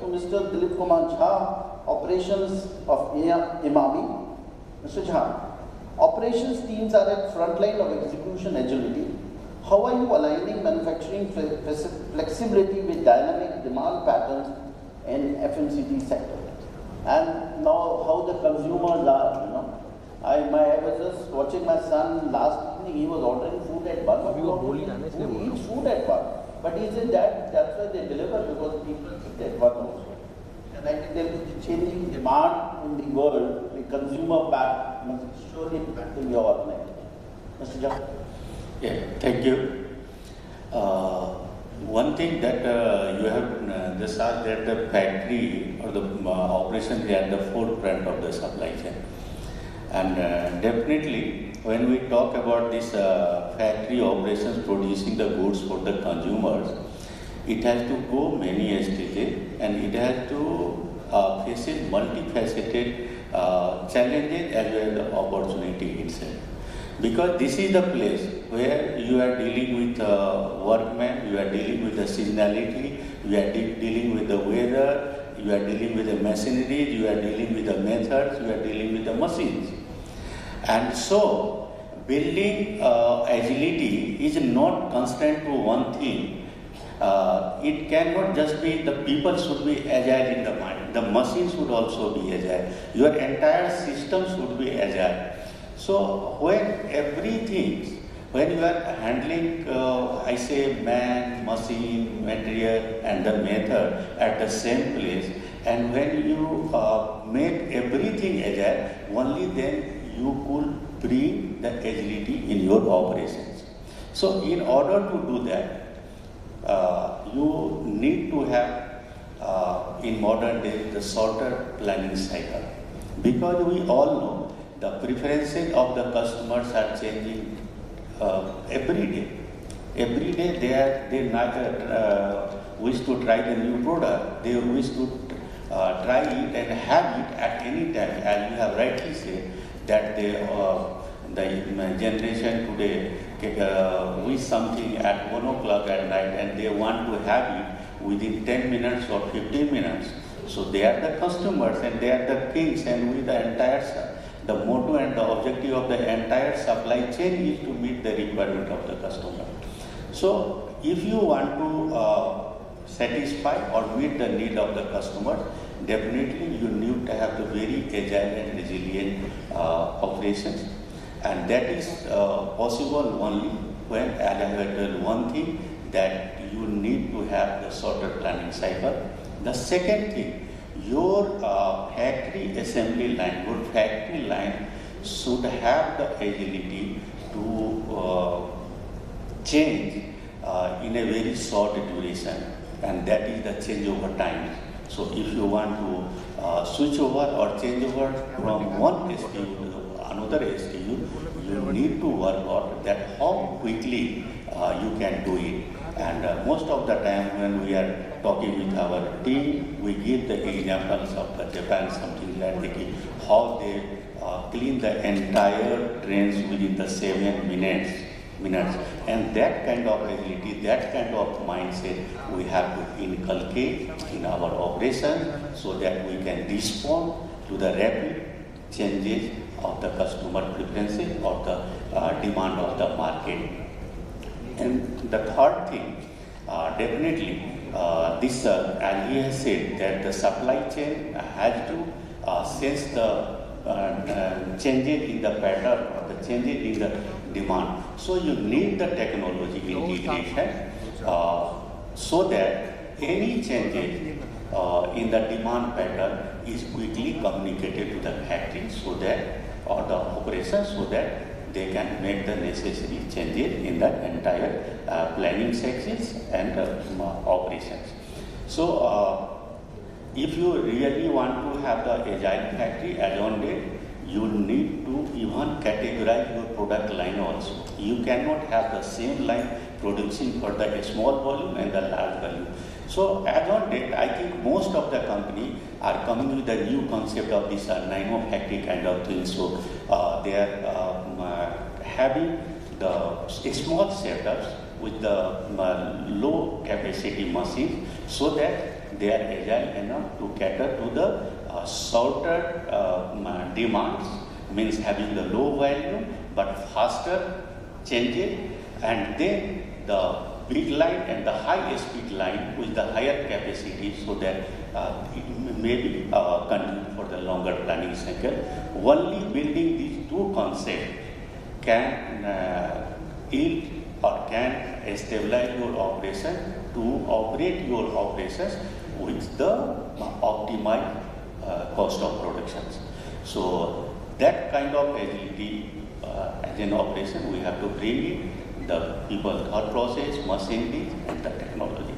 Mr. Dilip Kumar Jha, Operations of 𝐼𝐼. Mr. Jha, operations teams are at front line of execution agility. How are you aligning manufacturing flexibility with dynamic demand patterns in FMCG sector? And now how the consumers are, I was just watching my son last evening, he was ordering food at 1 o'clock. Who eats food at 1? But he said that's why they deliver, because people eat at 1 also. And I think there is a changing demand in the world, the consumer back must surely impact in your organization. Mr. Jha. Yeah, thank you. One thing that you have just asked, that the factory or the operation is at the forefront of the supply chain. And definitely, when we talk about this factory operations producing the goods for the consumers, it has to go many stages and it has to face multifaceted challenges as well as the opportunity itself. Because this is the place where you are dealing with workmen, you are dealing with the seasonality, you are dealing with the weather, you are dealing with the machinery, you are dealing with the methods, you are dealing with the machines. And so, building agility is not constant to one thing. It cannot just be the people should be agile in the mind. The machines should also be agile. Your entire system should be agile. So when you are handling, man, machine, material and the method at the same place, and when you make everything agile, only then you could bring the agility in your operations. So in order to do that, you need to have, in modern days, the shorter planning cycle. Because we all know the preferences of the customers are changing every day. Every day they neither wish to try the new product, they wish to try it and have it at any time. As you have rightly said, that the generation today wish something at 1 o'clock at night and they want to have it within 10 minutes or 15 minutes. So they are the customers and they are the kings, and with the entire the motto and the objective of the entire supply chain is to meet the requirement of the customer. So if you want to satisfy or meet the need of the customer, definitely you need to have the very agile and resilient operations. And that is possible only when, as I have told one thing, that you need to have the shorter planning cycle. The second thing, your factory assembly line, your factory line should have the agility to change in a very short duration, and that is the changeover time. So if you want to switch over or change over from one SKU to another SKU, you need to work out that how quickly you can do it. And most of the time when we are talking with our team, we give the examples of the Japan, something like that, how they clean the entire trains within the 7 minutes. And that kind of agility, that kind of mindset we have to inculcate in our operation so that we can respond to the rapid changes of the customer preferences or the demand of the market. And the third thing, definitely, this, as he has said, that the supply chain has to sense the changes in the pattern or the changes in the demand. So you need the technology integration so that any changes in the demand pattern is quickly communicated to the factory so that, or the operation, so that they can make the necessary changes in the entire planning sections and operations. So, if you really want to have the agile factory as on date, you need to even categorize your product line also. You cannot have the same line producing for the small volume and the large volume. So, as on date, I think most of the company are coming with a new concept of this Nino factory kind of thing. So, they are having the small setups with the low capacity machines so that they are agile enough to cater to the shorter demands, means having the low value but faster changes, and then the big line and the high speed line with the higher capacity, so that it may be continue for the longer planning cycle. Only building these two concepts can yield or can stabilize your operation to operate your operations with the optimized cost of productions. So that kind of agility as an operation we have to bring in the people thought process, machinery and the technology.